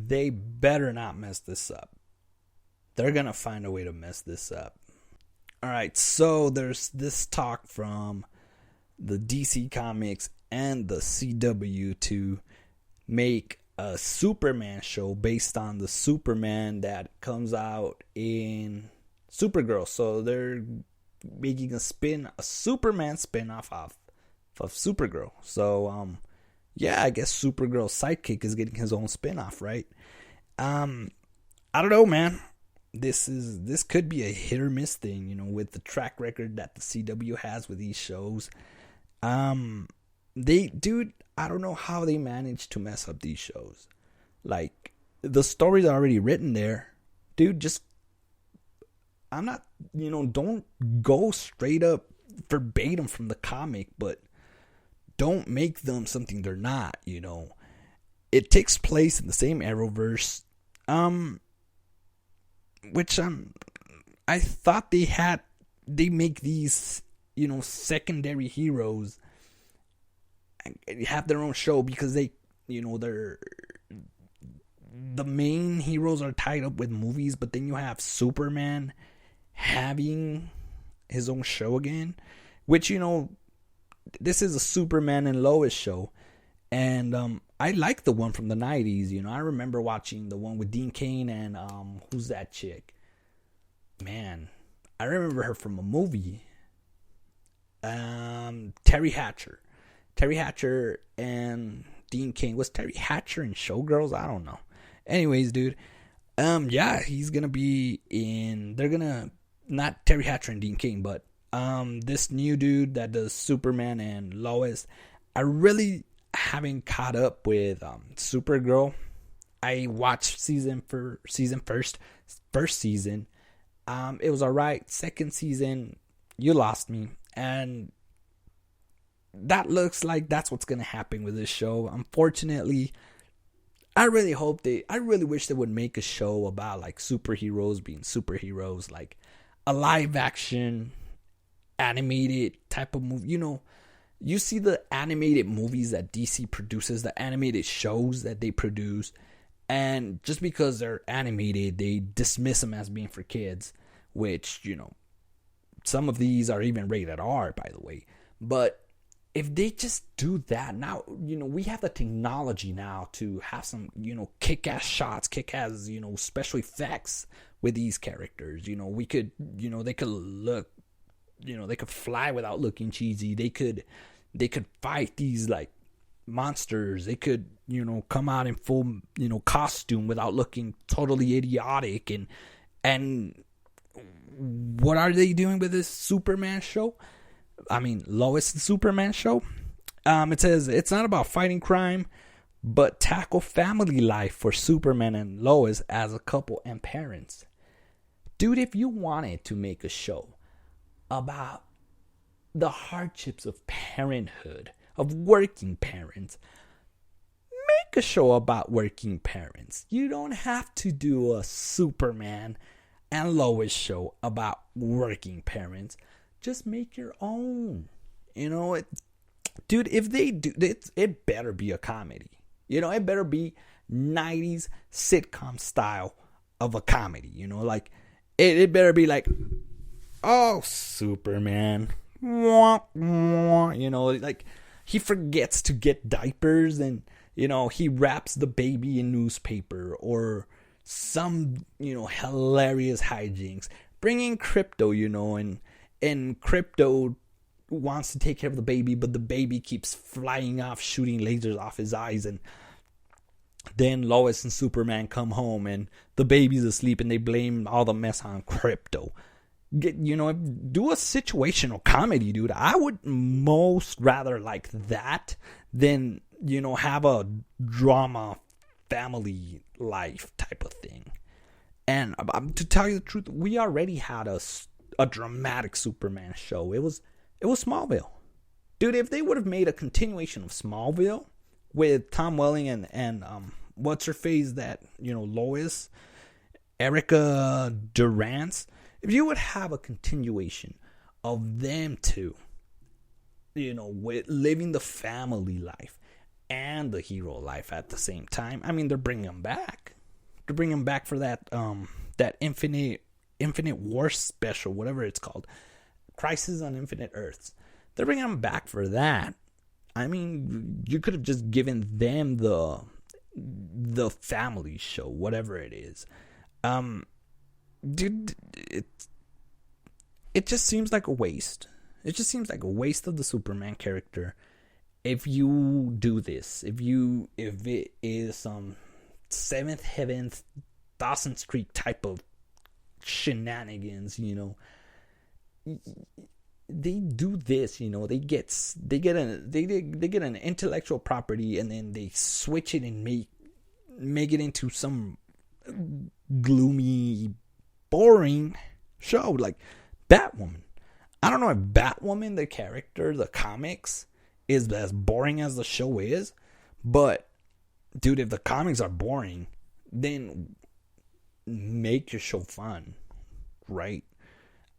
they better not mess this up. They're gonna find a way to mess this up. Alright, so there's this talk from the DC Comics and the CW to make a Superman show based on the Superman that comes out in Supergirl. So they're making a Superman spin-off of Supergirl. So yeah, I guess Supergirl's sidekick is getting his own spin-off, right? I don't know, man. This could be a hit or miss thing, with the track record that the CW has with these shows. I don't know how they manage to mess up these shows. Like, the story's already written there. Dude, don't go straight up verbatim from the comic, but don't make them something they're not, It takes place in the same arrowverse, which I thought they make these, secondary heroes have their own show because they're the main heroes are tied up with movies, but then you have Superman having his own show again, which this is a Superman and Lois show, and I like the one from the 90s. I remember watching the one with Dean Cain and who's that chick? Man, I remember her from a movie. Terry Hatcher and Dean Cain. Was Terry Hatcher in Showgirls? I don't know. Anyways, dude, yeah, he's gonna be in. They're gonna not Terry Hatcher and Dean Cain, but this new dude that does Superman and Lois. I really haven't caught up with Supergirl. I watched first season. It was alright. Second season, you lost me, and that looks like that's what's gonna happen with this show. Unfortunately, I really wish they would make a show about like superheroes being superheroes, like a live action animated type of movie. You see the animated movies that DC produces, the animated shows that they produce, and just because they're animated, they dismiss them as being for kids, which, some of these are even rated R, by the way. But if they just do that, now, we have the technology now to have some, kick-ass shots, kick-ass, special effects with these characters. We could, they could look, they could fly without looking cheesy. They could fight these like monsters. They could, come out in full, costume without looking totally idiotic. And what are they doing with this Superman show? I mean, Lois and Superman show. It says it's not about fighting crime, but tackle family life for Superman and Lois as a couple and parents. Dude, if you wanted to make a show about the hardships of parenthood, of working parents, make a show about working parents. You don't have to do a Superman and Lois show about working parents. Just make your own. Dude, if they do it better be a comedy. It better be 90s sitcom style of a comedy. Like it better be like, oh, Superman, like he forgets to get diapers and he wraps the baby in newspaper, or some hilarious hijinks. Bring in Crypto, and Crypto wants to take care of the baby, but the baby keeps flying off, shooting lasers off his eyes, and then Lois and Superman come home and the baby's asleep and they blame all the mess on Crypto. Do a situational comedy, dude. I would most rather like that than, have a drama family life type of thing. And to tell you the truth, we already had a dramatic Superman show. It was Smallville. Dude, if they would have made a continuation of Smallville with Tom Welling and what's her face, that, Lois, Erica Durance, if you would have a continuation of them two, with living the family life, and the hero life at the same time. I mean, they're bringing him back. They're bringing him back for that Infinite War special, whatever it's called, Crisis on Infinite Earths. They're bringing him back for that. I mean, you could have just given them the family show, whatever it is. Dude, it just seems like a waste. It just seems like a waste of the Superman character if you do this. If it is some Seventh Heaven, Dawson's Creek type of shenanigans, they do this, they get an intellectual property, and then they switch it and make it into some gloomy, boring show like Batwoman. I don't know if Batwoman, the character, the comics, is as boring as the show is, but dude, if the comics are boring, then make your show fun, right?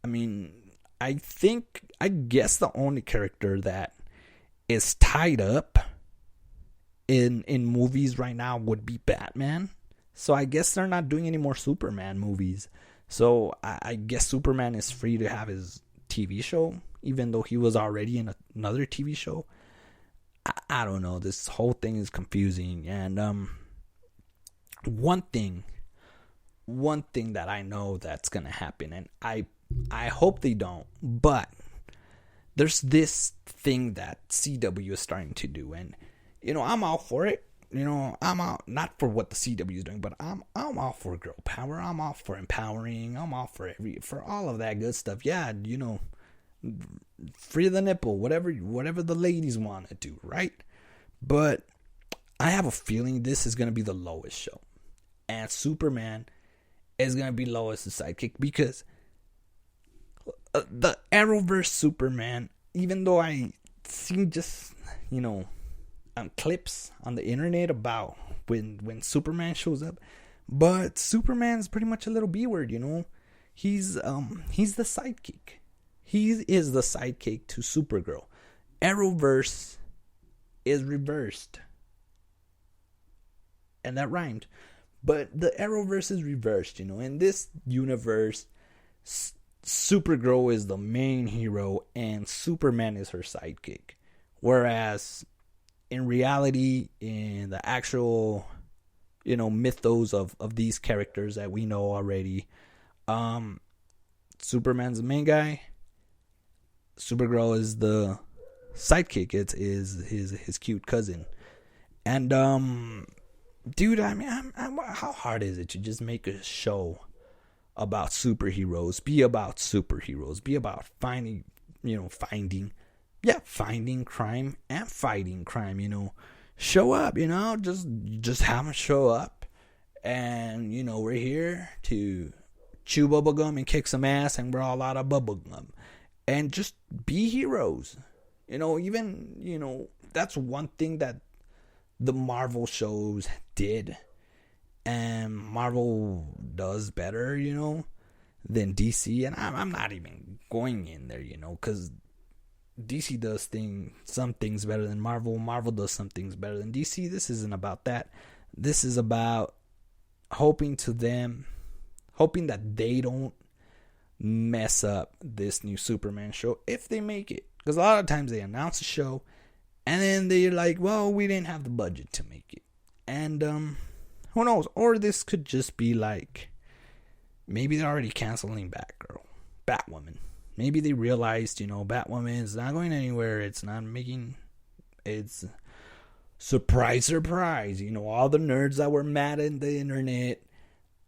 I mean, I guess the only character that is tied up in movies right now would be Batman. So I guess they're not doing any more Superman movies. So I guess Superman is free to have his TV show, even though he was already in another TV show. I don't know. This whole thing is confusing. And one thing that I know that's gonna happen, and I hope they don't, but there's this thing that CW is starting to do, and I'm all for it. I'm out, not for what the CW is doing, but I'm all for girl power. I'm all for empowering. I'm all for all of that good stuff. Yeah, free the nipple, whatever the ladies want to do, right? But I have a feeling this is gonna be the Lois show, and Superman is gonna be Lois' sidekick, because the arrowverse Superman, even though I see just clips on the internet about when Superman shows up, but Superman's pretty much a little B-word. He's the sidekick. He is the sidekick to Supergirl. Arrowverse is reversed, and that rhymed. But the Arrowverse is reversed. In this universe, Supergirl is the main hero and Superman is her sidekick. Whereas in reality, in the actual, mythos of these characters that we know already, Superman's the main guy. Supergirl is the sidekick. It is his cute cousin. And dude, I mean, how hard is it to just make a show about superheroes? Be about superheroes. Be about finding crime and fighting crime. Show up. Just have them show up, and we're here to chew bubblegum and kick some ass, and we're all out of bubblegum, and just be heroes. That's one thing that the Marvel shows did, and Marvel does better, than DC. And I'm not even going in there, because DC does some things better than Marvel. Marvel does some things better than DC. This isn't about that. This is about hoping that they don't mess up this new Superman show if they make it. Because a lot of times they announce a show and then they're like, well, we didn't have the budget to make it. And who knows? Or this could just be like, maybe they're already canceling Batwoman. Maybe they realized, Batwoman is not going anywhere. It's surprise. All the nerds that were mad in the internet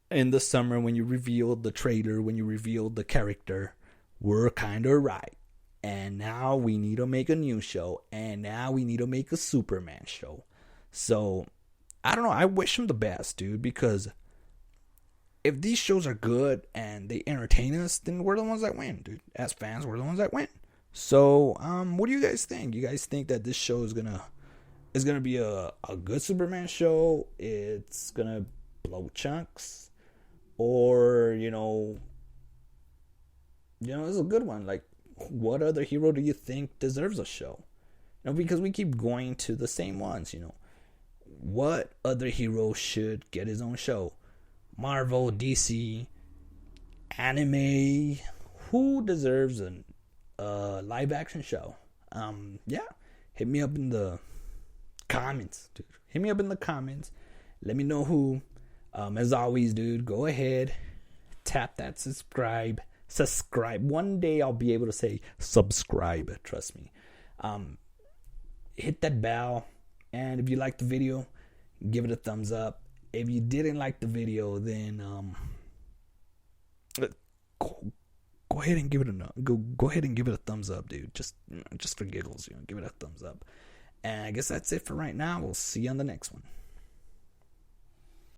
in the summer when you revealed the trailer, when you revealed the character, were kind of right. And now we need to make a new show. And now we need to make a Superman show. So, I don't know. I wish them the best, dude. Because if these shows are good and they entertain us, then we're the ones that win, dude. As fans, we're the ones that win. So, what do you guys think? You guys think that this show is gonna be a good Superman show? It's gonna blow chunks? Or, it's a good one. Like, what other hero do you think deserves a show? Because we keep going to the same ones. What other hero should get his own show? Marvel, DC, anime. Who deserves a live action show? Yeah, hit me up in the comments, dude. Hit me up in the comments. Let me know who. As always, dude, go ahead, tap that subscribe. One day I'll be able to say subscribe. Trust me. Hit that bell, and if you liked the video, give it a thumbs up. If you didn't like the video, then go ahead and give it a thumbs up, dude. Just for giggles, give it a thumbs up. And I guess that's it for right now. We'll see you on the next one.